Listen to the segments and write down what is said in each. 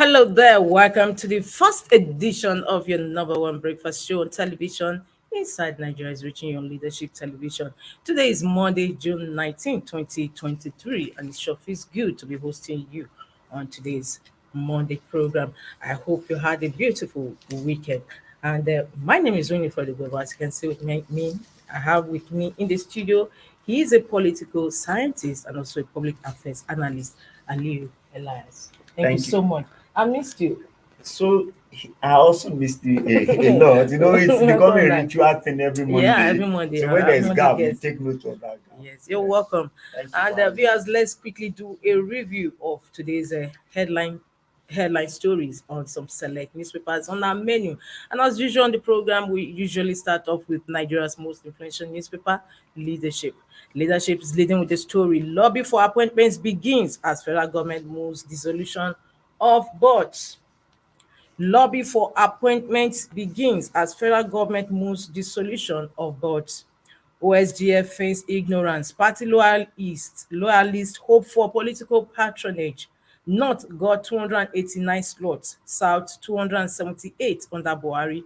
Hello there, welcome to the first edition of your number one breakfast show on television inside Nigeria is reaching your leadership television. Today is Monday, June 19, 2023, and it sure feels good to be hosting you on today's Monday program. I hope you had a beautiful weekend. And my name is Winnie Fredegova. As you can see with me, I have with me in the studio, he is a political scientist and also a public affairs analyst, Aliu Elias. Thank you Thank you. so much. I missed you. So I also missed you a lot. It's Welcome becoming a back. ritual thing every Yeah, Monday. every Monday. So when Every there's Monday gap, you guest. take note of that gap. Yes, you're Yes. welcome. Thank you And for having me. viewers, let's quickly do a review of today's headline stories on some select newspapers on our menu. And as usual on the program, we usually start off with Nigeria's most influential newspaper, Leadership. Leadership is leading with the story. Lobby for appointments begins as federal government moves dissolution of boards. Lobby for appointments begins as federal government moves dissolution of boards. OSGF feigns ignorance. Party loyalists hope for political patronage. North got 289 slots, South 278 under Buhari.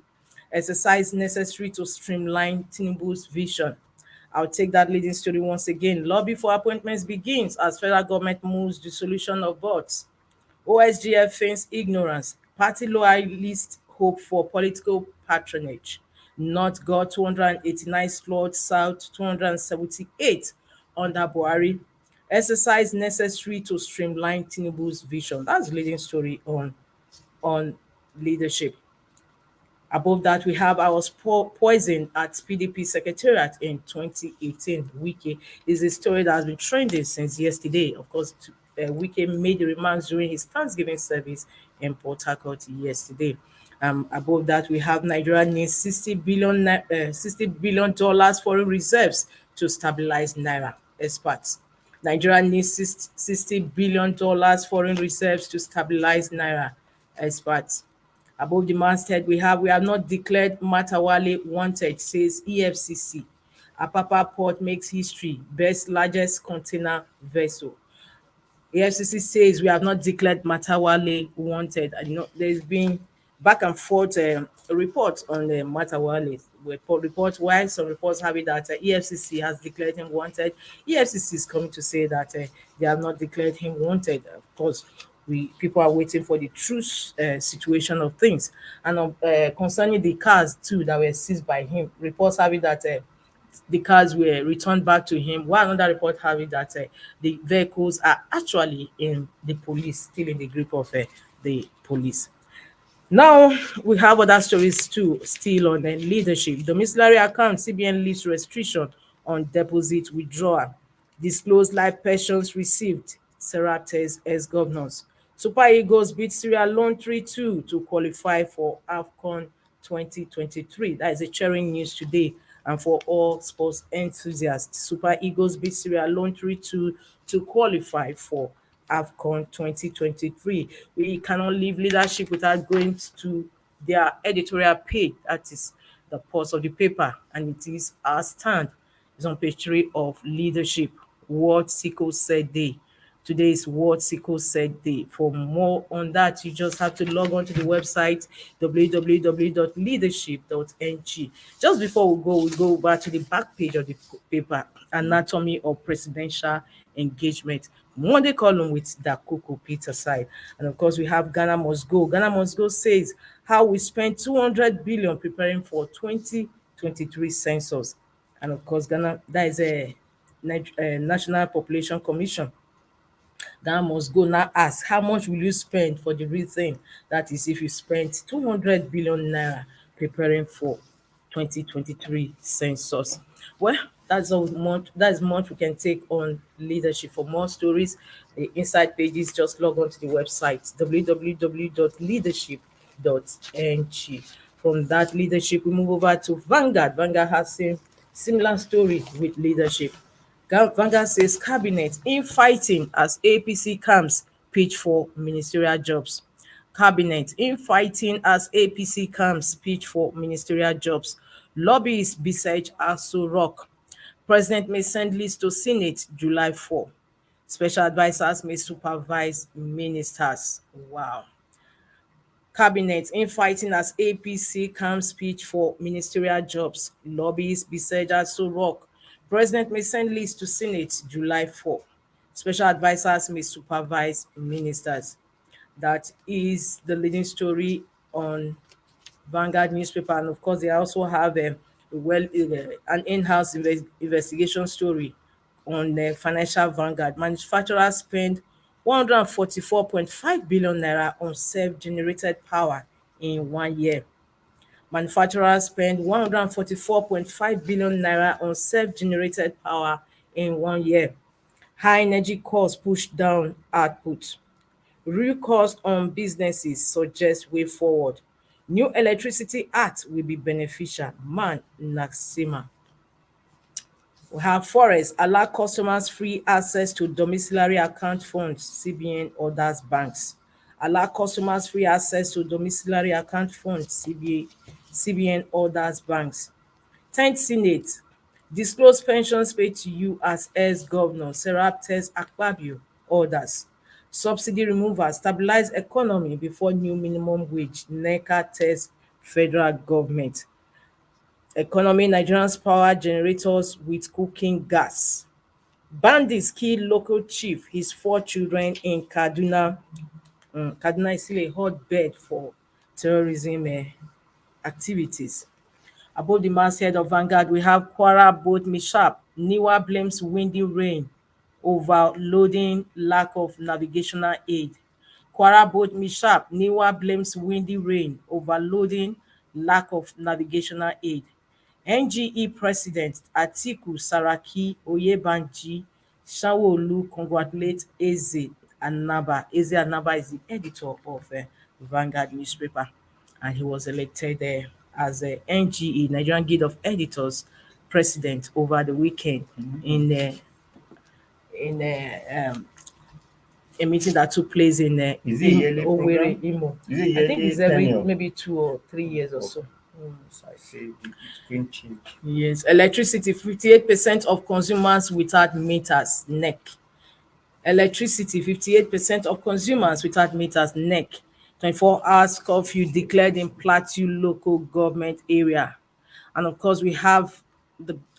Exercise necessary to streamline Tinubu's vision. I'll take that leading story once again. Lobby for appointments begins as federal government moves dissolution of boards. OSGF feigns ignorance. Party loyalists hope for political patronage. North got 289 slots, South 278 under Buhari. Exercise necessary to streamline Tinubu's vision. That's the leading story on leadership. Above that, we have I was poisoned at PDP Secretariat in 2018. Wike is a story that has been trending since yesterday. Of course, Wike made the remarks during his Thanksgiving service in Port Harcourt yesterday. Above that, we have Nigeria needs $60 billion foreign reserves to stabilize naira. Experts. Nigeria needs $60 billion foreign reserves to stabilize naira. Experts. Above the masthead, we have not declared Matawale wanted, says EFCC. Apapa Port makes history, best largest container vessel. EFCC says we have not declared Matawale wanted. And there's been back and forth reports on Matawale. Reports why some reports have it that EFCC has declared him wanted. EFCC is coming to say that they have not declared him wanted. Of course, we people are waiting for the true situation of things. And concerning the cars too that were seized by him, reports have it that the cars were returned back to him. While another report have it that the vehicles are actually in the police, still in the grip of the police. Now we have other stories too, still on the leadership. Domiciliary account, CBN lifts restriction on deposit withdrawal. Disclose live pensions received, Seraptes ex-governors. Super Eagles beat Sierra Leone 3-2 to qualify for AFCON 2023. That is a cheering news today and for all sports enthusiasts. Super Eagles beat Sierra Leone 3-2 to qualify for AFCON 2023. We cannot leave leadership without going to their editorial page. That is the pulse of the paper, and it is our stand. It's on page 3 of leadership. What Siko said they. Today is What Siko said they. For more on that, you just have to log on to the website www.leadership.ng. Just before we go back to the back page of the paper, Anatomy of Presidential Engagement. Monday column with Dakoko Peter side. And of course, we have Ghana Must Go. Ghana Must Go says how we spent 200 billion preparing for 2023 census. And of course, Ghana, that is a National Population Commission. Ghana Must Go now ask how much will you spend for the real thing? That is, if you spent 200 billion naira preparing for 2023 census. Well, that's much we can take on leadership. For more stories, the inside pages, just log on to the website www.leadership.ng. From that leadership, we move over to Vanguard. Vanguard has same similar story with leadership. Vanguard says cabinet infighting as APC camps pitch for ministerial jobs. Cabinet infighting as APC camps pitch for ministerial jobs. Lobbyists besiege Aso Rock. President may send list to Senate July 4. Special advisors may supervise ministers. Wow. Cabinet infighting as APC calm speech for ministerial jobs. Lobbyists besiege Aso Rock. President may send list to Senate July 4. Special advisers may supervise ministers. That is the leading story on Vanguard newspaper, and of course, they also have an in-house investigation story on the Financial Vanguard. Manufacturers spend 144.5 billion naira on self-generated power in 1 year. Manufacturers spend 144.5 billion naira on self-generated power in 1 year. High energy costs push down output. Real cost on businesses suggest way forward. New electricity act will be beneficial. Man Naksima. We have Forex allow customers free access to domiciliary account funds. CBN orders banks. Allow customers free access to domiciliary account funds. CBN orders banks. 10th Senate disclose pensions paid to you as ex-governor. Serap tells Akpabio orders. Subsidy removal stabilize economy before new minimum wage. NECA tells federal government. Economy Nigerians power generators with cooking gas. Bandits kill local chief, his 4 children in Kaduna. Kaduna is still a hotbed for terrorism activities. Above the masthead of Vanguard, we have Kwara boat mishap. Niwa blames windy rain, overloading, lack of navigational aid. Kwara boat mishap. Niwa blames windy rain, overloading, lack of navigational aid. NGE President Atiku Saraki Oyebanji Sanwo-Olu congratulate Eze Anaba. Eze Anaba is the editor of Vanguard newspaper, and he was elected as a NGE, Nigerian Guild of Editors, president over the weekend in a meeting that took place in Is it a yearly Owerri, program? Imo. Is it a I think yearly it's every tenure? maybe 2 or 3 years or so. So I say it can change. Yes, electricity, 58% of consumers without meters, NEC. Electricity, 58% of consumers without meters, NEC. 24 hours curfew declared in Plateau local government area. And of course, we have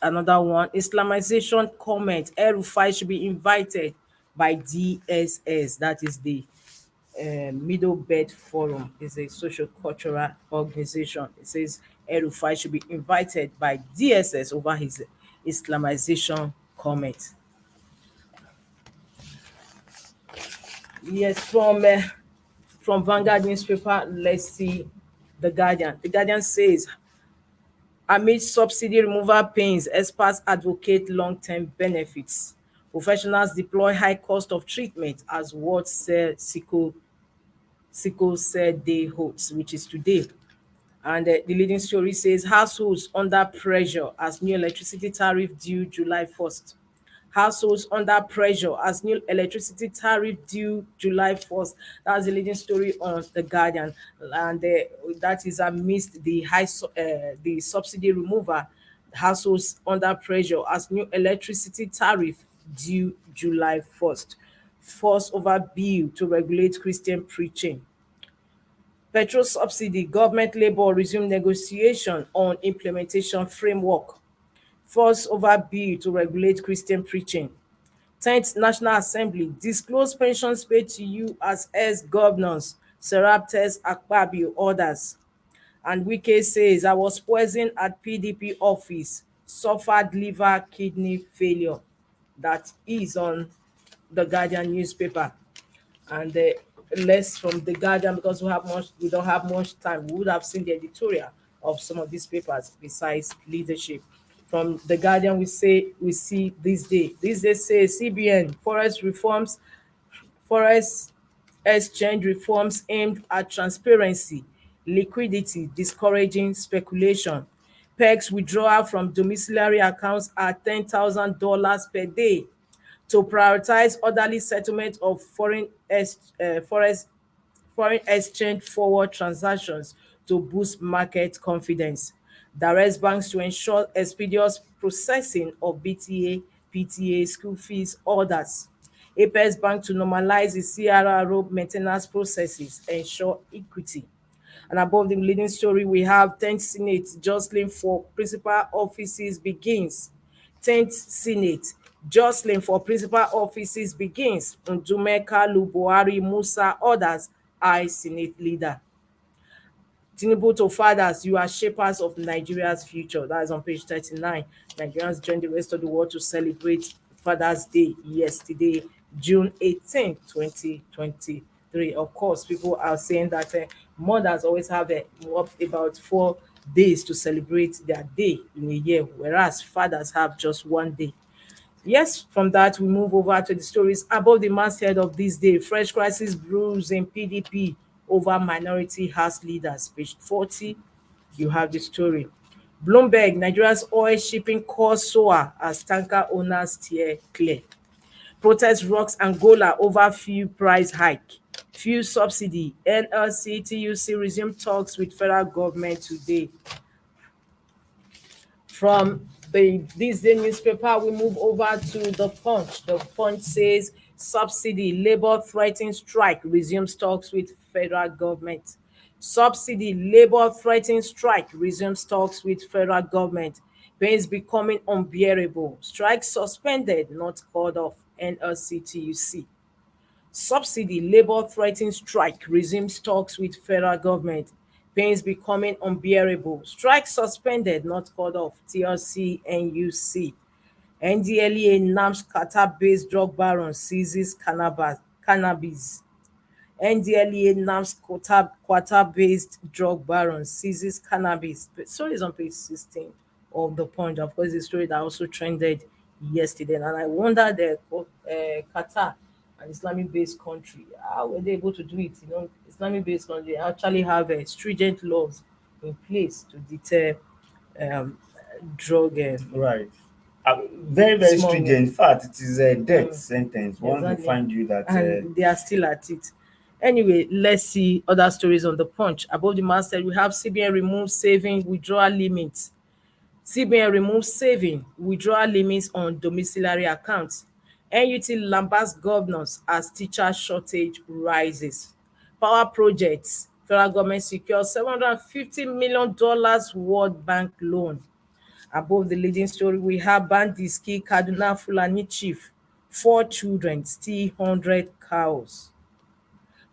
another one, Islamization comment. El-Rufai should be invited by DSS, that is the Middle Belt Forum, is a social cultural organization. It says El-Rufai should be invited by DSS over his Islamization comment. Yes, from Vanguard newspaper, let's see the Guardian. The Guardian says, amid subsidy removal pains, experts advocate long-term benefits. Professionals deploy high cost of treatment as World Sickle Cell Day holds, which is today. And the leading story says households under pressure as new electricity tariff due July 1st. Households under pressure as new electricity tariff due July 1st. That's the leading story on The Guardian. And that is amidst the subsidy removal. Households under pressure as new electricity tariff due July 1st. Force over bill to regulate Christian preaching. Petrol subsidy, government labour resume negotiation on implementation framework. Force over bill to regulate Christian preaching. 10th National Assembly disclose pensions paid to you as ex-governors. Serap tells Akpabio orders. And Wike says, I was poisoned at PDP office, suffered liver kidney failure. That is on the Guardian newspaper. And less from the Guardian, because we don't have much time. We would have seen the editorial of some of these papers besides leadership. From the Guardian, we see this day. This day says CBN forest exchange reforms aimed at transparency, liquidity, discouraging speculation. Pegs withdrawal from domiciliary accounts at $10,000 per day to prioritize orderly settlement of foreign exchange forward transactions to boost market confidence. Directs banks to ensure expeditious processing of BTA, PTA, school fees orders. Apex Bank to normalize the CRRO maintenance processes, ensure equity. And above the leading story, we have 10th Senate jostling for principal offices begins. 10th Senate jostling for principal offices begins. Ndume Kalu, Buhari, Musa, others eye Senate leader. Tinubu to fathers, you are shapers of Nigeria's future. That is on page 39. Nigerians joined the rest of the world to celebrate Father's Day yesterday, June 18, 2023. Of course, people are saying that mothers always have about 4 days to celebrate their day in a year, whereas fathers have just one day. Yes, from that we move over to the stories above the masthead of this day. Fresh crisis brews in PDP over minority House leaders. Page 40, you have the story. Bloomberg, Nigeria's oil shipping costs soar as tanker owners steer clear. Protest rocks Angola over fuel price hike. Fuel subsidy. NLC TUC resume talks with federal government today. From the this day newspaper, we move over to the Punch. The Punch says subsidy, Labour threatens strike, resumes talks with federal government. Subsidy, Labour threatens strike, resumes talks with federal government. Pains becoming unbearable. Strike suspended, not called off. NLC TUC. Subsidy, Labour threatens strike, resumes talks with federal government. Pains becoming unbearable. Strike suspended, not called off. TLC NUC. NDLEA names Qatar-based drug baron seizes cannabis. NDLEA names Qatar-based drug baron seizes cannabis. The story is on page 16 of the Punch. Of course, the story that also trended yesterday. And I wonder Qatar, an Islamic-based country, how were they able to do it? Islamic-based country actually have stringent laws in place to deter um, drug Right. Very, very stringent. smuggling. In fact, it is a death sentence. Once they Exactly. find you that, And they are still at it. Anyway, let's see other stories on the Punch. Above the masthead, we have CBN removes saving withdrawal limits. CBN removes saving withdrawal limits on domiciliary accounts. NUT lambasts governors as teacher shortage rises. Power projects. Federal government secures $750 million World Bank loan. Above the leading story, we have bandits kill Kaduna Fulani chief, 4 children, steal 100 cows.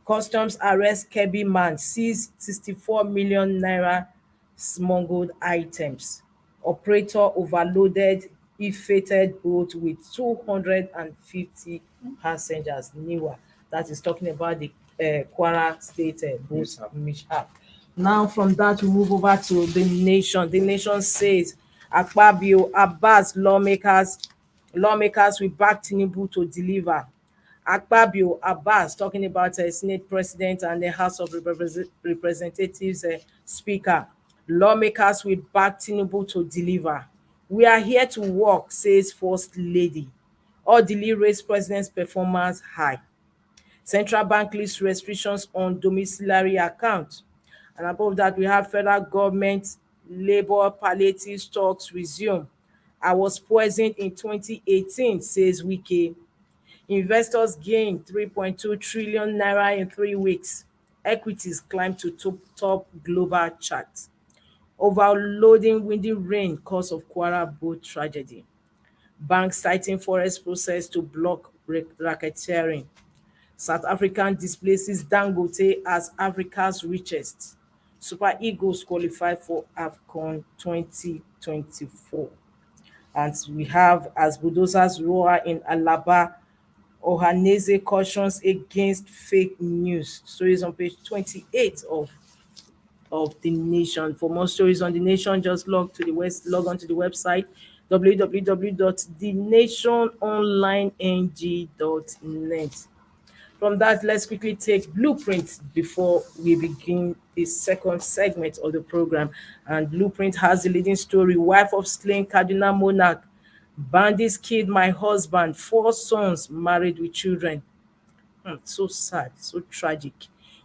Customs arrest Kebbi man, seize 64 million naira smuggled items. Operator overloaded ill-fated boat with 250 passengers. NIWA. That is talking about the Kwara State boat Mishap. mishap. Now from that we move over to the Nation. The Nation says Akpabio, Abbas lawmakers will back Tinubu to deliver. Akpabio, Abbas talking about Senate President and the House of Representatives Speaker. Lawmakers will back Tinubu to deliver. We are here to work, says First Lady. Orderly raise President's performance high. Central Bank lifts restrictions on domiciliary account. And above that, we have federal government labour palliative talks resume. I was poisoned in 2018, says Wike. Investors gain 3.2 trillion naira in 3 weeks. Equities climb to top global chart. Overloading windy rain cause of Kwara boat tragedy. Bank citing forest process to block racketeering. South African displaces Dangote as Africa's richest. Super Eagles qualify for AFCON 2024. And we have as bulldozers roar in Alaba, Ohaneze cautions against fake news. Stories on page 28 of the Nation. For more stories on the Nation, just log on to the website www.thenationonlineng.net. From that, let's quickly take Blueprint before we begin the second segment of the program. And Blueprint has the leading story: wife of slain Kaduna monarch. Bandits killed my husband, 4 sons married with children. So sad, so tragic.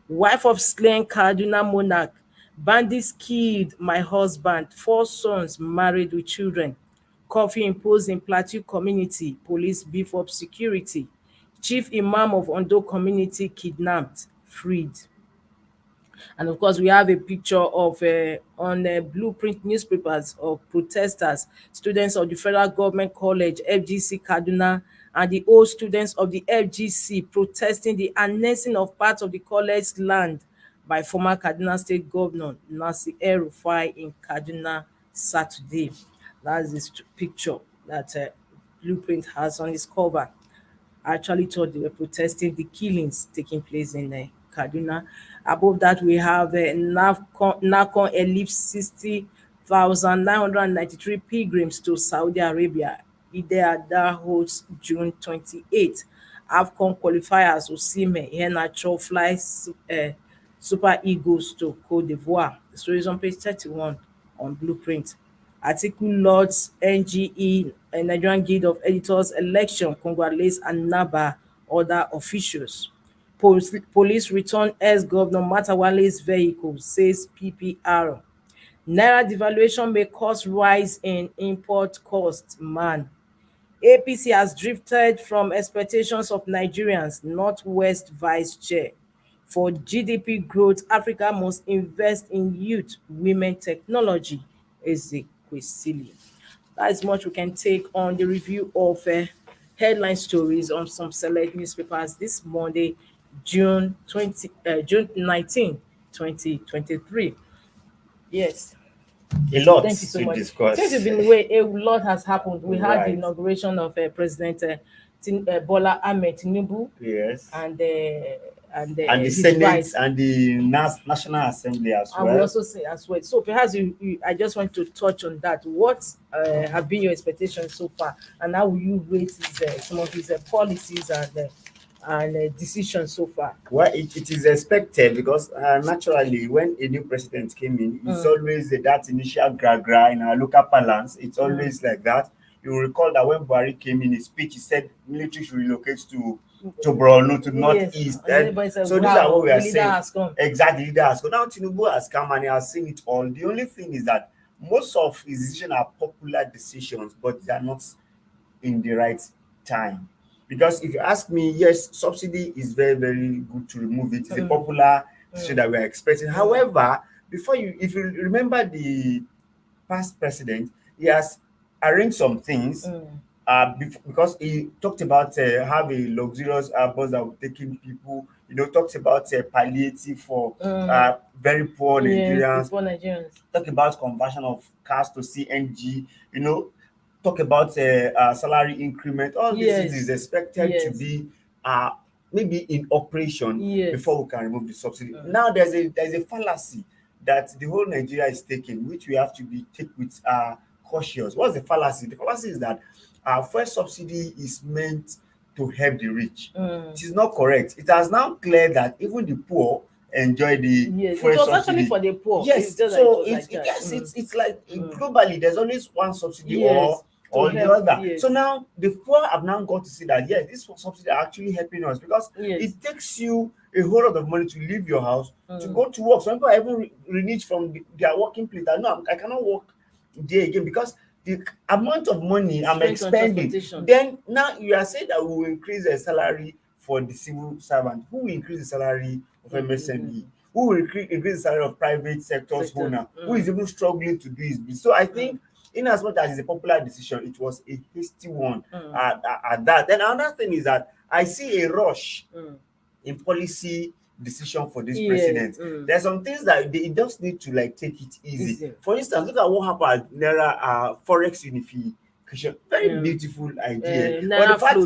Wife of slain Kaduna monarch. Bandits killed my husband, 4 sons married with children. Curfew imposed in Plateau community. Police beef up security. Chief Imam of Ondo community kidnapped, freed. And of course, we have a picture of on blueprint newspapers of protesters, students of the Federal Government College, FGC Kaduna, and the old students of the FGC protesting the annexing of part of the college land by former Kaduna State Governor Nasir El-Rufai in Kaduna Saturday. That's this picture that Blueprint has on its cover. I actually thought they were protesting the killings taking place in Kaduna. Above that, we have NACON Ellipse 60,993 pilgrims to Saudi Arabia. Ide holds June 28th. AFCON qualifiers Osimhen Iheanacho flies Super Eagles to Cote d'Ivoire. The story is on page 31 on Blueprint. Atiku Lords NGE Nigerian Guild of Editors election congratulates Anaba other officials. Police return ex-governor Matawale's vehicle, says PPR. Naira devaluation may cause rise in import cost, man. APC has drifted from expectations of Nigerians, Northwest Vice Chair. For GDP growth, Africa must invest in youth, women, technology, Ezekwesili. That is much we can take on the review of headline stories on some select newspapers this Monday, June 19, 2023. Yes. A lot Thank you so to much. Since discuss. you've been away, a lot has happened. We had the Right. inauguration of President Bola Ahmed Tinubu Yes. and And the his Senate wife. and the National Assembly as And we well. also say as well. So perhaps I just want to touch on that. What have been your expectations so far, and how will you rate some of his policies and decisions so far? Well, it is expected because naturally, when a new president came in, it's always that initial gra in our local parlance. It's always like that. You will recall that when Buhari came in his speech, he said military should relocate to Borno, to Yes, northeast. and everybody said, So these are wow, what we are the leader saying. has come. Exactly, leader has come. Now Tinubu has come and he has seen it all. The only thing is that most of his decisions are popular decisions, but they are not in the right time. Because if you ask me, yes, subsidy is very, very good to remove it. It's a popular decision that we are expecting. However, if you remember the past president, he has arranged some things because he talked about have a luxurious bus that will taking people, talked about palliative for very poor Yes, the Nigerians, poor Nigerians. talk about conversion of cars to CNG, talk about salary increment. All this Yes. is expected to Yes. be maybe in operation Yes. before we can remove the subsidy. Now there's a fallacy that the whole Nigeria is taking, which we have to be take with cautious. What's the fallacy? The fallacy is that fuel subsidy is meant to help the rich. It is not correct. It has now cleared that even the poor enjoy the Yes, fuel it was subsidy. actually for the poor. Yes, It's just so that it was like that. it's like globally there's always one subsidy Yes, or to the help, other. yes. So now the poor have now got to see that yes, this subsidy are actually helping us because Yes. it takes you a whole lot of money to leave your house to go to work. Some people are even reneged from their working place. That no, I cannot work there again because the amount of money I'm Spent on expending. transportation. Then now you are saying that we will increase the salary for the civil servant. Who will increase the salary of MSME? Who will increase the salary of private sector's owner? Who is even struggling to do his business? So I think in as much as it's a popular decision, it was a hasty one at that. Then another thing is that I see a rush in policy decision for this president. There's some things that they just need to like take it easy. For instance, look at what happened at Naira Forex unification. Very beautiful idea. But the fact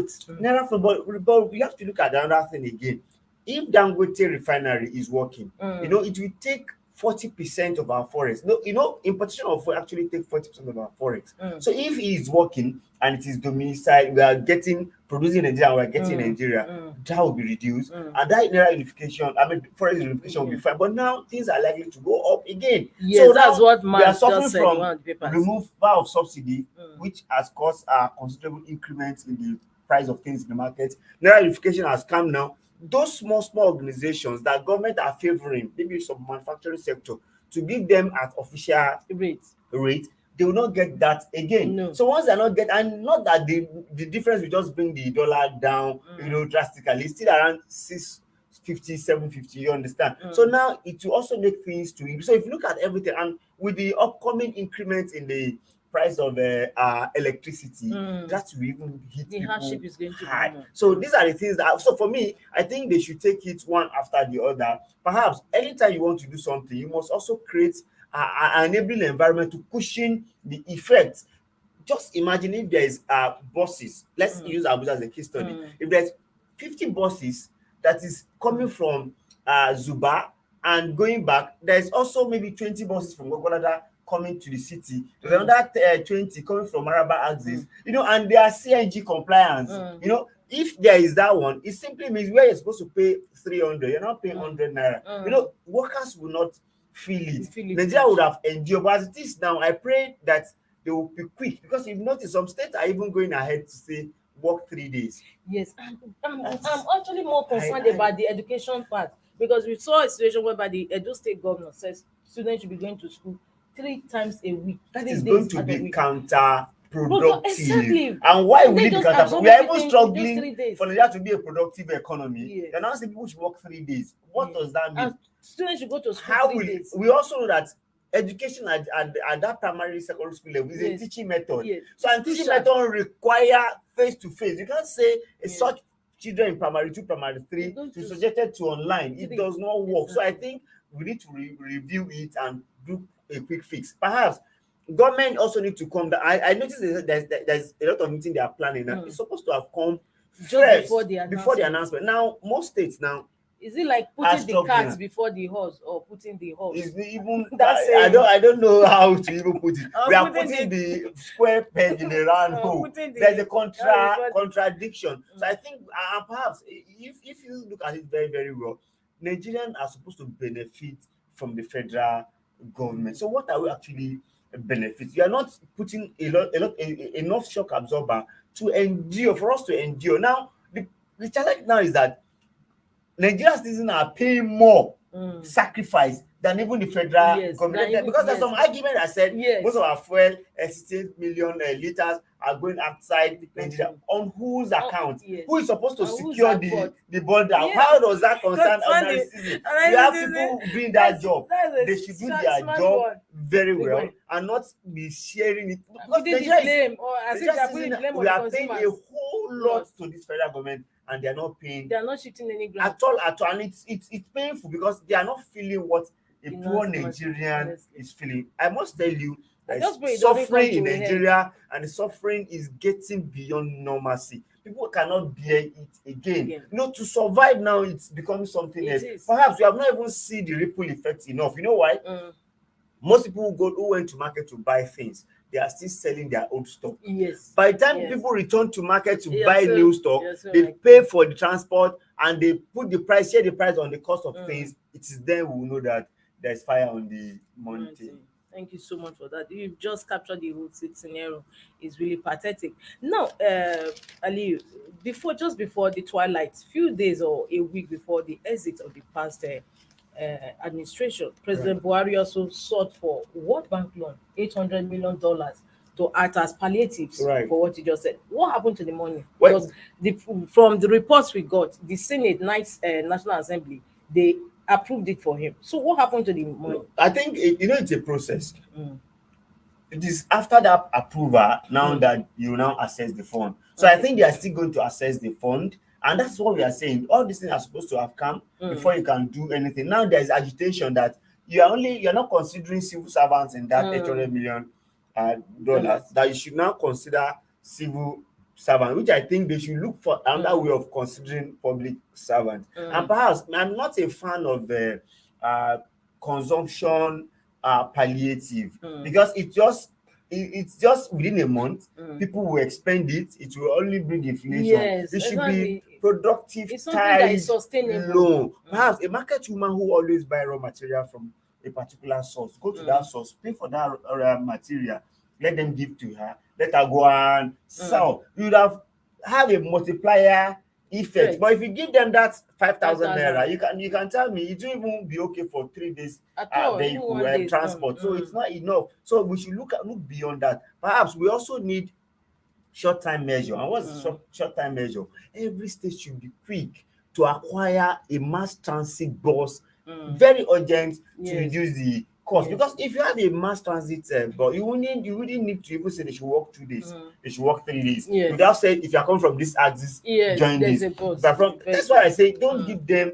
Naira float, but we have to look at another thing again. If Dangote refinery is working, it will take 40% of our forex. No, importation of forex actually take 40% of our forex. So if it is working and it is domiciled, we are producing in Nigeria, we are getting in Nigeria, that will be reduced. And that Naira unification, forex unification will be fine. But now things are likely to go up again. Yes, so that's what we are man suffering just said in one from of the papers. removal of subsidy, which has caused considerable increments in the price of things in the market. Naira unification has come now. Those small organizations that government are favoring, maybe some manufacturing sector, to give them at official rate, they will not get that again. No. So once they're not get, and not that the difference will just bring the dollar down, drastically. It's still around 650, 750. You understand? So now it will also make things to increase. So if you look at everything, and with the upcoming increment in the price of electricity, that will even hit The people hardship is going to be hard. more. So these are the things that. So for me, I think they should take it one after the other. Perhaps anytime you want to do something, you must also create an enabling environment to cushion the effect. Just imagine if there is buses. Let's use Abuja as a case study. If there's 50 buses that is coming from Zuba and going back, there's also maybe 20 buses from Gogolada coming to the city. There's another 20 coming from Maraba axis. You know, and they are CNG compliance. You know, if there is that one, it simply means where you're supposed to pay 300, you're not paying 100 naira. You know, workers will not feel it. Feel it Nigeria much. would have endured, but as it is now, I pray that they will be quick, because you've noticed some states are even going ahead to say work 3 days. Yes, and I'm That's- actually more concerned I- about the education part, because we saw a situation whereby the Edo State governor says students should be going to school 3 times a week. That 3 is days going to out of be week. counterproductive. Exactly. And why And will they it be just counterproductive? absorb We are everything even in just 3 struggling days. for Nigeria to be a productive economy. Yes. You're now saying people should work 3 days. What does that mean? And students should go to school How 3 will days. we also know that education at that primary secondary school level is a Yes. teaching method. Yes. So and It's teaching crucial. method require face to face. You can't say Yes. such children in primary 2, primary 3 They're going to to subjected to online. It three. does not work. So I Exactly. think we need to review it and do a quick fix. Perhaps government also need to come down. I noticed there's a lot of meeting they are planning now. It's supposed to have come Just first before the announcement. announcement. Now most states now Is it like are putting the cart struggling. before the horse, or putting the horse? Is even That's I don't know how to even put it. Or We are putting putting the square peg in the round or hole. putting the- There's a that is what- contradiction. So I think perhaps if you look at it very, very well, Nigerians are supposed to benefit from the federal government. So what are we actually benefit? You are not putting enough shock absorber to endure, for us to endure. Now the challenge now is that Nigerian citizens are paying more sacrifice than even the federal Yes, government. than even- Because there's some argument that said Yes. most of our fuel, 16 million liters, are going outside Nigeria. On whose account? yes. Who is supposed to On whose secure effort? the border? Yeah. How does that concern That's funny. ordinary citizens? Ordinary We have citizens, people doing that job. that's a They should do smart their job one. very Big well one. and not be sharing it. Because Putting the Nigeria is blame, or as if they are putting the blame on we the are paying a consumers. whole lot to this federal government, and they are not paying They are not shifting any ground. at all, and it's painful because they are not feeling what a You know, poor so much, Nigerian honestly. is feeling. I must tell you, I there just is pray it doesn't suffering come in to a head. Nigeria, and the suffering is getting beyond normalcy. People cannot bear it again. Yeah. You know, to survive now, it's becoming something It else. is. Perhaps we have not even seen the ripple effect enough. You know why? Most people who went to market to buy things, they are still selling their old stock. Yes. By the time Yes. people return to market to Yeah, buy so- new stock, yeah, so they like- pay for the transport and they put the price, share the price on the cost of things. It is then we will know that there's fire on the mountain. Thank you so much for that. You've just captured the whole scenario. It's really pathetic. Now, Ali, just before the twilight, few days or a week before the exit of the past administration, President Buhari also sought for World Bank loan, $800 million to act as palliatives Right. for what you just said. What happened to the money? Well- Because from the reports we got, the Senate, National Assembly, they approved it for him. So what happened to the money? I think it's a process. It is after that approval now that you now assess the fund. So I think they are still going to assess the fund, and that's what we are saying. All these things are supposed to have come before you can do anything. Now there is agitation that you're not considering civil servants in that $800 million dollars. That you should now consider civil servant, which I think they should look for another way of considering public servants. And perhaps I'm not a fan of the consumption palliative because it's just within a month people will expend it. It will only bring inflation. Yes, It should exactly. be productive, It's something that is tied sustainable. loan. Perhaps a market woman who always buy raw material from a particular source, go to that source, pay for that raw material, let them give to her, let her go and sell. You would have a multiplier effect. Right. But if you give them that 5,000 5,000. naira, you can tell me it will even be okay for 3 days At all, even vehicle 1 day, transport. So it's not enough. So we should look beyond that. Perhaps we also need short-time measure. And what's short-time measure? Every state should be quick to acquire a mass transit bus, very urgent, to Yes. reduce the cost. Yes. Because if you have a mass transit bus, you wouldn't need to even say they should work 2 days, they should work 3 days. Yes. You would have said, if you are coming from this axis, Yes, join there's this. a bus. But from, Very that's why I good. say, don't give them,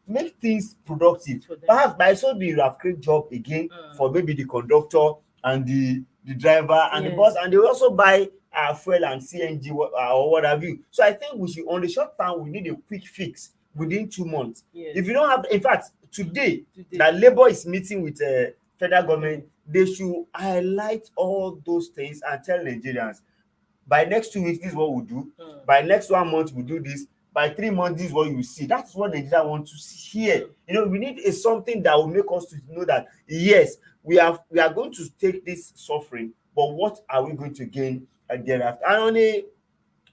make things productive. For them. Perhaps by so you have create job again for maybe the conductor and the driver and the Yes. bus, and they will also buy fuel and CNG or what have you. So I think we should, on the short term, we need a quick fix within 2 months. Yes. If you don't have, in fact, today that Labour is meeting with federal government, they should highlight all those things and tell Nigerians, by next 2 weeks, this is what we'll do. By next 1 month, we'll do this. By 3 months, this is what you will see. That's what Nigeria want to hear. We need something that will make us to know that, yes, we are going to take this suffering, but what are we going to gain thereafter? And on a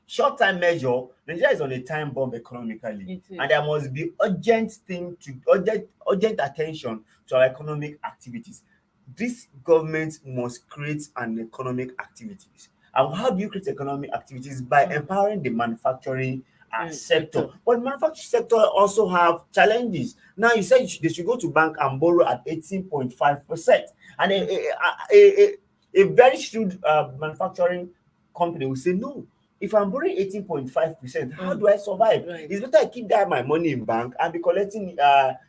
short-term measure, Nigeria is on a time bomb economically, and there must be urgent attention to our economic activities. This government must create an economic activities. And how do you create economic activities? By empowering the manufacturing sector. But the manufacturing sector also have challenges. Now, you said they should go to bank and borrow at 18.5%. And a very shrewd manufacturing company will say, no, if I'm borrowing 18.5%, how do I survive? Right. It's better I keep that my money in bank and be collecting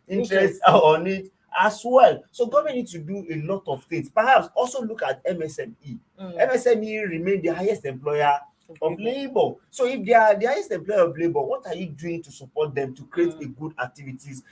interest on it as well. So government needs to do a lot of things. Perhaps also look at MSME. MSME remain the highest employer of labor. So if they are the highest employer of labor, what are you doing to support them to create a good activities?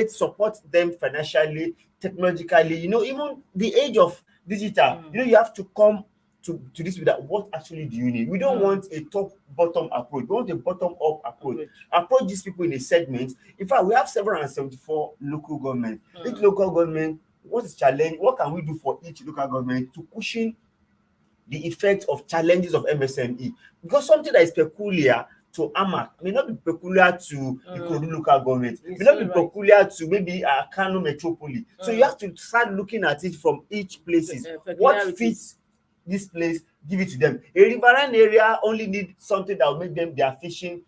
Support them financially, technologically. Even the age of digital. You have to come to this with that. What actually do you need? We don't want a top-bottom approach. We want a bottom-up approach. Approach these people in a segment. In fact, we have 774 local government. Each local government, what is challenge? What can we do for each local government to cushion the effect of challenges of MSME? Because something that is peculiar to AMAC may not be peculiar to Ikorodu local government, may not be peculiar to maybe Kano Metropolis. So you have to start looking at it from each places. What fits this place, give it to them. A riverine area only need something that will make them their fishing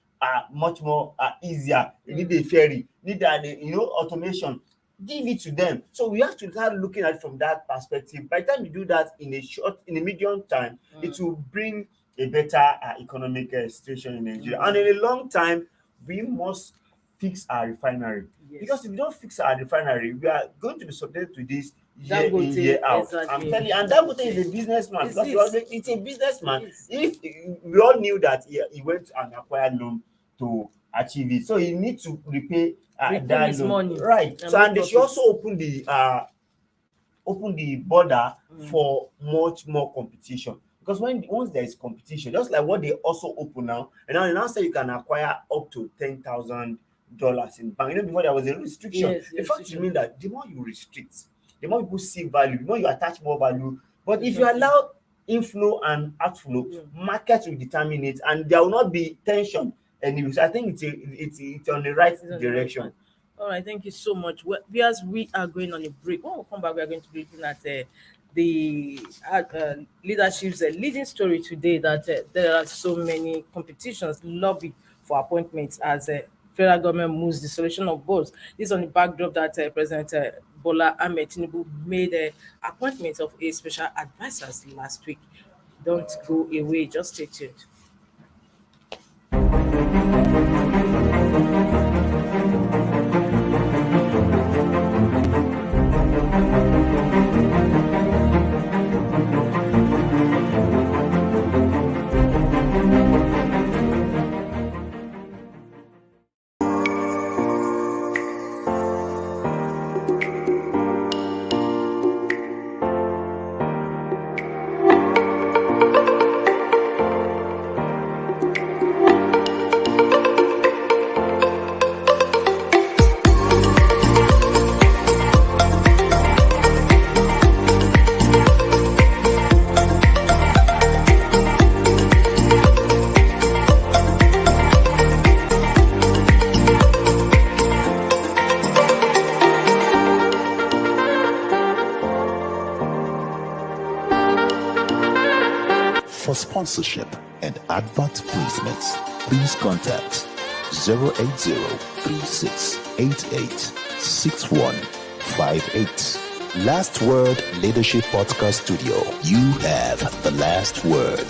much more easier. They need a ferry, need automation. Give it to them. So we have to start looking at it from that perspective. By the time you do that in a medium time, it will bring a better economic situation in Nigeria. And in a long time, we must fix our refinery. Yes. Because if we don't fix our refinery, we are going to be subject to this year in, year out. Exactly. I'm telling you, and Dangote is a businessman. It's a businessman. If we all knew that he went and acquired loan to achieve it, so he needs to repay that loan. Money. Right. And they should also open the border for much more competition. Because once there is competition, just like what they also open now, and now they now say you can acquire up to $10,000 in bank. Before there was a restriction. Yes, the fact means that the more you restrict, the more people see value, the more you attach more value. But if you allow inflow and outflow, markets will determine it, and there will not be tension anyway. So I think it's on the right direction. All right, thank you so much. Well, because we are going on a break. When we come back, we are going to be looking at the leadership's leading story today, that there are so many competitions, lobby for appointments as federal government moves the solution of both. This is on the backdrop that President Bola Ahmed Tinubu made appointments of a special advisors last week. Don't go away, just stay tuned. For sponsorship and advert placements, please contact 080-3688-6158. Last Word Leadership Podcast Studio. You have the last word.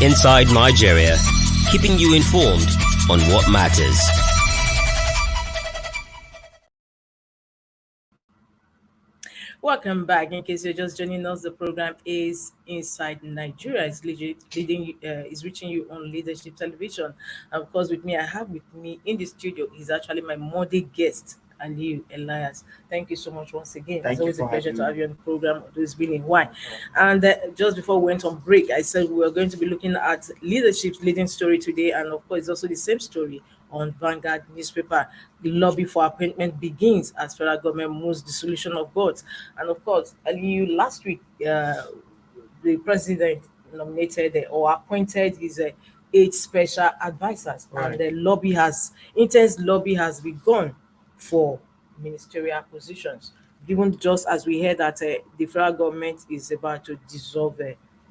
Inside Nigeria, keeping you informed on what matters. Welcome back. In case you're just joining us, the program is Inside Nigeria. It's is reaching you on Leadership Television. And of course, with me, I have with me in the studio is actually my Monday guest, Aliu Elias. Thank you so much once again. Thank It's you always a for pleasure having to have me. you on the program. It's been a while. And just before we went on break, I said we were going to be looking at leadership's leading story today. And of course, it's also the same story on Vanguard newspaper. The lobby for appointment begins as federal government moves the solution of boards. And of course, Aliu, last week, the president nominated or appointed his 8 special advisors, Right. and the intense lobby has begun for ministerial positions. Given just as we heard that the federal government is about to dissolve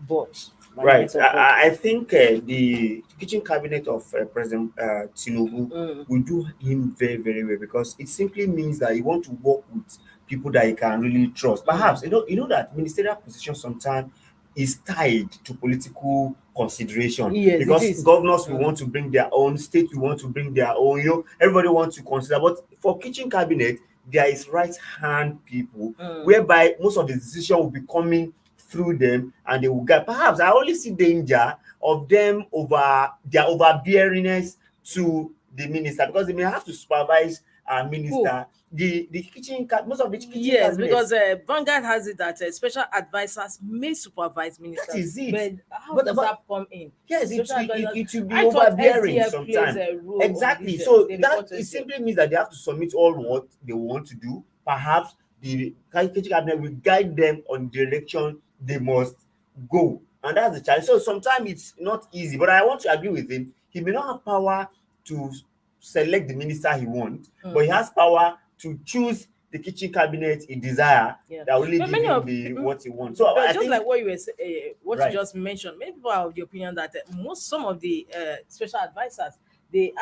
boards. Right. management of boards. I think the kitchen cabinet of President Tinubu will do him very, very well because it simply means that you want to work with people that you can really trust. Perhaps you know that ministerial position sometimes is tied to political consideration Yes, it because is. governors will want to bring their own, state will want to bring their own. Everybody wants to consider. But for kitchen cabinet, there is right hand people whereby most of the decision will be coming through them and they will get. Perhaps I only see danger of them over their overbearingness to the minister because they may have to supervise a minister. The most of the kitchen Yes, cabinets, because Vanguard has it that special advisors may supervise ministers. is it. But how But- does but- that come in? yes, it Special advisors- will be I thought overbearing SDF sometimes. plays a role on Exactly. this, So they that report to it SDF. simply means that they have to submit all what they want to do. Perhaps the kitchen cabinet will guide them on the direction they must go, and that's the challenge. So sometimes it's not easy, but I want to agree with him. He may not have power to select the minister he wants, but he has power to choose the kitchen cabinet he desire Yeah. that will really But give many him of- the what he wants. So But I just think like what you were what Right. you just mentioned, many people are of the opinion that some of the special advisors they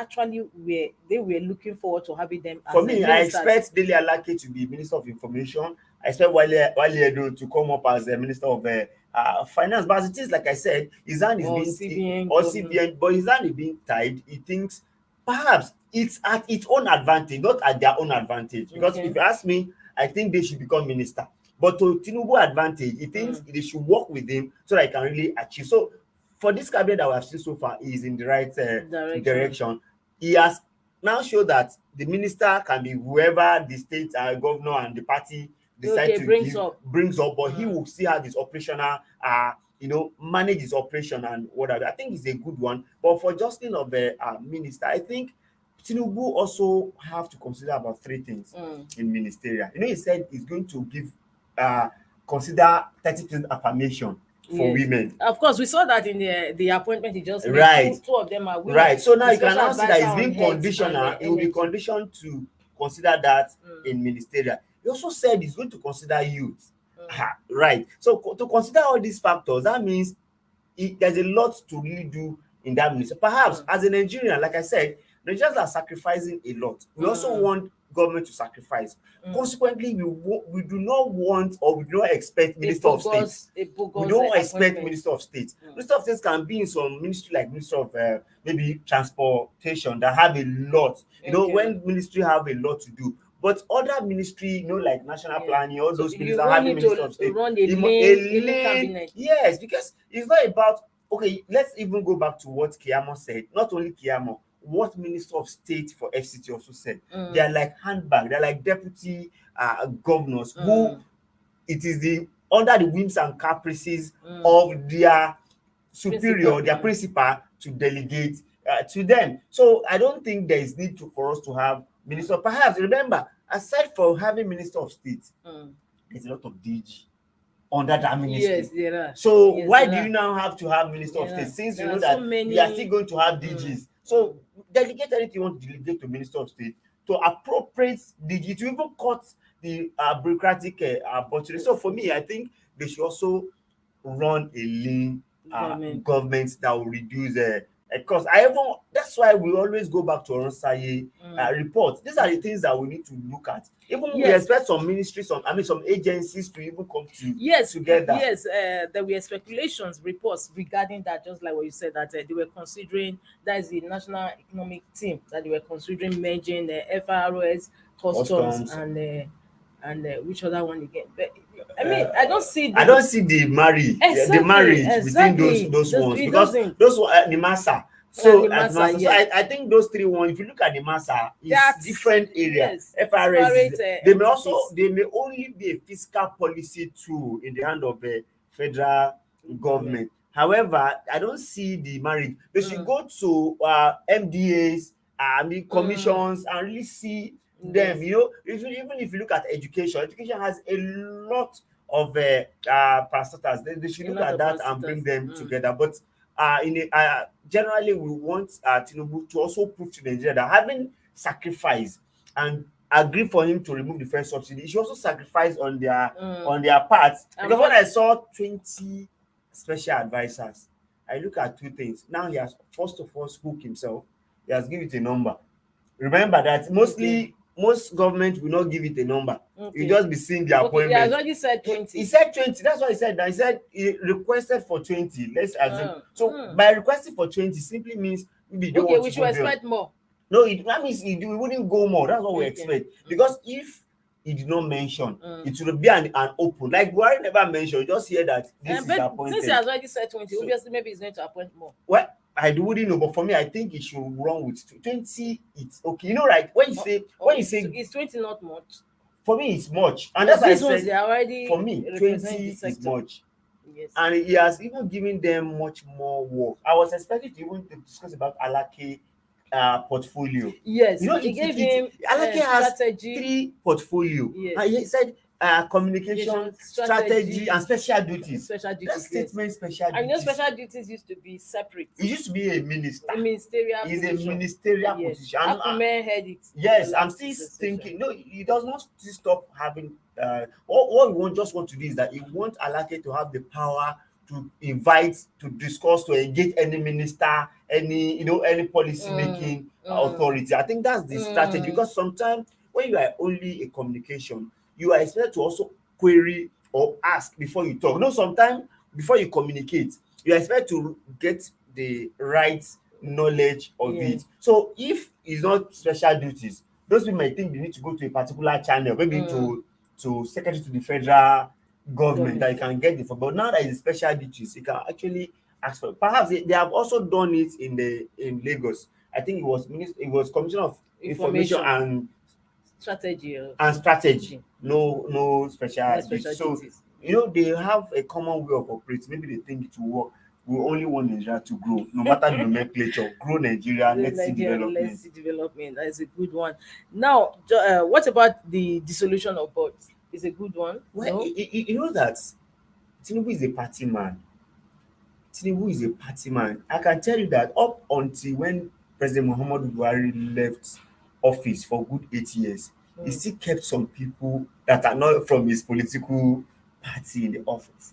were looking forward to having them as for me, I ministers. expect Dele Alake to be Minister of Information. I expect Wale Edo to come up as the Minister of Finance. But as it is, like I said, his hand is Or being CBN or governor. CBN, but his hand is being tied. He thinks perhaps it's at its own advantage, not at their own advantage. Because Okay. if you ask me, I think they should become minister. But to Tinubu advantage, he thinks they should work with him so that he can really achieve. So for this cabinet that we have seen so far, he is in the right direction. He has now showed that the minister can be whoever the state governor and the party decide Okay, to brings up. but he will still have his operational manage his operation and whatever. I think it's a good one. But for Justin of the minister, I think Tinubu also have to consider about 3 things in ministerial. He said he's going to give consider 30% affirmation for Yes. women. Of course, we saw that in the appointment he just made. Right. Two of them are women. Right. So now The you can special now see that advisor it's being on health conditional. and, It will be energy. conditioned to consider that in ministerial. He also said he's going to consider youth. Right. So to consider all these factors, that means there's a lot to really do in that ministry. Perhaps as a Nigerian, like I said, Nigerians are sacrificing a lot. We also want government to sacrifice. Consequently, we do not want or we do not expect Minister of State. We don't expect Minister of State. Minister of State can be in some ministry like Minister of maybe Transportation that have a lot. When ministry have a lot to do. But other ministry, like National Planning, all those ministries are having Minister of State. Run a lane cabinet. Yes, because it's not about, okay, let's even go back to what Keyamo said. Not only Keyamo, what Minister of State for FCT also said. They are like handbag, they're like deputy governors who it is under the whims and caprices of their superior, their principal to delegate to them. So I don't think there is need for us to have minister. Perhaps remember, aside from having minister of state, there's a lot of DG under that ministry. Yes, there are. So Yes, why there do are. you now have to have minister of There state are. since you There know are that so many- we are still going to have DGs? So delegate anything you want to delegate to minister of state to appropriate DG to even cut the bureaucratic opportunity. So for me, I think they should also run a lean government that will reduce cost. That's why we always go back to Oronsaye report. These are the things that we need to look at. Even we expect some ministries, some agencies to even come to together. Yes, there were speculations, reports regarding that, just like what you said, that they were considering, that is the National Economic Team, that they were considering merging the FROS, Customs, and which other one again? But, I mean, I don't see the marriage between those ones, because those the massa. So I think those three ones, if you look at the massa, it's different area. FRS, they may only be a fiscal policy tool in the hand of the federal government. However, I don't see the marriage. They should go to MDAs, commissions, and really see them. Even if you look at education has a lot of parastatals. They should look at that and bring them together. But generally, we want Tinubu to also prove to Nigeria that having sacrificed and agree for him to remove the first subsidy, he should also sacrifice on their part. Because when I saw 20 special advisors, I look at two things. Now he has first of all hooked himself. He has given it a number. Remember that most government will not give it a number. You just be seeing the appointment. He has already said 20. He said 20. That's what he said. He said he requested for 20. Let's assume. So by requesting for 20 simply means maybe they want we to should expect more. No, that means we wouldn't go more. That's what we expect. Because if he did not mention, it will be an open. Like Buhari never mentioned. You just hear that this is appointed. Since he has already said 20, obviously maybe he's going to appoint more. Well, I wouldn't know, but for me, I think it should run with 20. It's okay. Right? When you say it's 20 not much. For me, it's much, and that's why I said already for me 20 is much. Yes. And he has even given them much more work. I was expecting to even discuss about Alake portfolio. Yes, he gave him Alake has 3 portfolio. Yes. And he said communication, strategy, and special duties. That statement, special duties. I know special duties used to be separate. It used to be a minister. A ministerial position. It's a ministerial position. Akume had it. Yes, I'm still thinking. No, he does not still stop having. What we just want to do is that he wants Alake to have the power to invite, to discuss, to engage any minister, any policy making authority. I think that's the strategy, because sometimes when you are only a communication, you are expected to also query or ask before you talk. Sometimes before you communicate, you are expected to get the right knowledge of it. So if it's not special duties, those people might think they need to go to a particular channel, maybe to secretary to the federal government that you can get it for. But now that it's special duties, you can actually ask for it. Perhaps they have also done it in Lagos. I think it was Commission of Information and Strategy. No special duties. So they have a common way of operating. Maybe they think it will work. We only want Nigeria to grow, no matter the nomenclature. Grow Nigeria. Let's see development. That is a good one. Now, what about the dissolution of boards? Is a good one. Well, you know that Tinubu is a party man. I can tell you that up until when President Muhammadu Buhari left office for good 8 years, he still kept some people that are not from his political party in the office.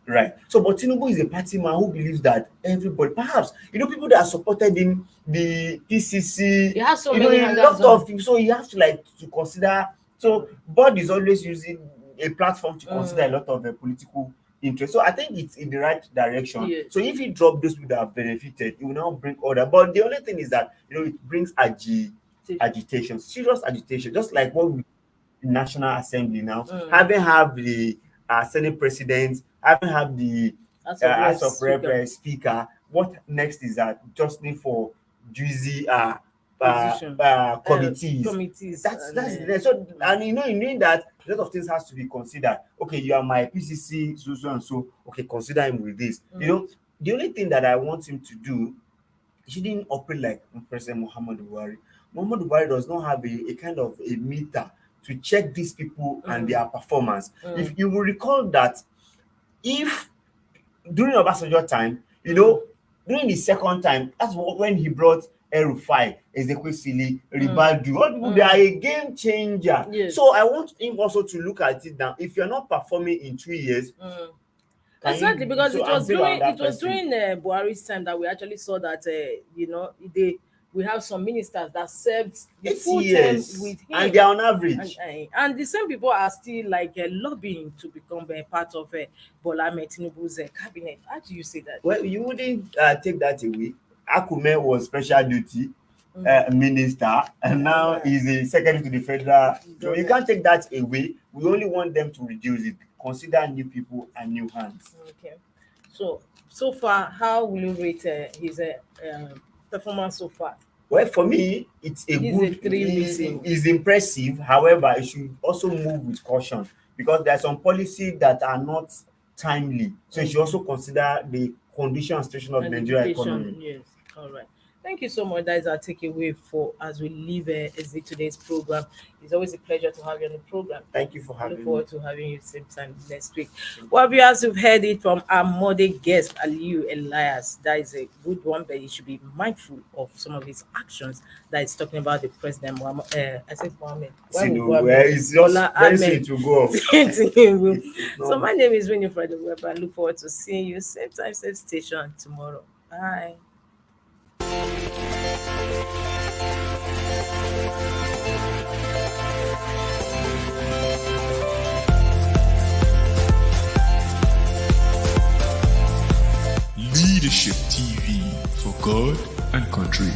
Right. So, but Tinubu is a party man who believes that everybody, perhaps, people that supported him, the PCC, he has so many a lot of people. So, he has to consider. So, board is always using a platform to consider a lot of political interest. So, I think it's in the right direction. Yes. So, if he dropped those people that have benefited, it will now bring order. But the only thing is that, it brings agitation, serious agitation, just like what we in National Assembly now, having have the Senate President, having have the House of Rep Speaker. What next is that just need for juicy committees. That's so, and in doing that, a lot of things has to be considered. Okay, you are my PCC, so and so. Okay, consider him with this. The only thing that I want him to do he shouldn't operate like President Muhammadu Buhari. Muhammadu Buhari does not have a kind of a meter to check these people and their performance. If you will recall that, if during Obasanjo time, during the second time, that's when he brought El-Rufai, Ezekwesili, Ribadu. All people, they are a game changer. Yes. So I want him also to look at it now. If you're not performing in 2 years, exactly, because it was during Buhari's time that we actually saw that we have some ministers that served the 8 full term years, with him, and they are on average. and the same people are still lobbying to become a part of Bola Ahmed Tinubu's cabinet. How do you say that? Well, you wouldn't take that away. Akume was special duty minister, and now he's a secretary to the federal. So you can't take that away. We only want them to reduce it. Consider new people and new hands. Okay. So far, how will you rate his performance so far? Well, for me, it's it's impressive. However, it should also move with caution, because there are some policies that are not timely. So you should also consider the condition and situation of the Nigerian economy. Yes. All right. Thank you so much. That is our takeaway for as we leave today's program. It's always a pleasure to have you on the program. Thank you for I having look me. forward to having you same time next week. Well, viewers, you've heard it from our modern guest, Aliyu Elias. That is a good one, but you should be mindful of some of his actions that is talking about the president, Muhammad. I said Mohammed. It's just very soon to go off. So my name is Winifred Weber. I look forward to seeing you same time, same station tomorrow. Bye. Leadership TV for God and country.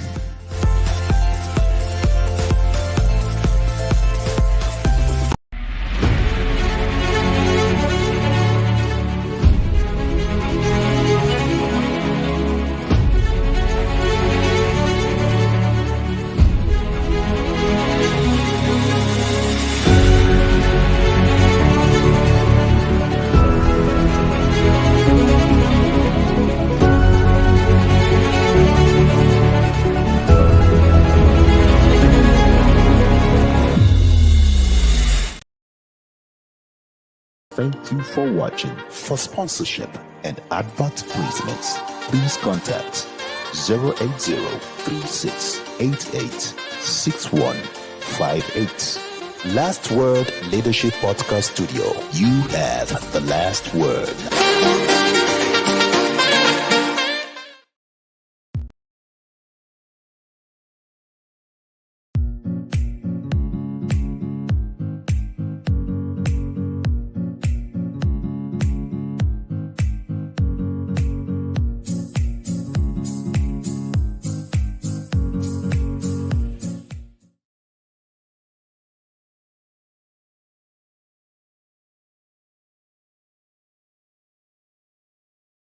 Thank you for watching. For sponsorship and advert placements, please contact 080-3688-6158. Last Word Leadership Podcast Studio. You have the last word.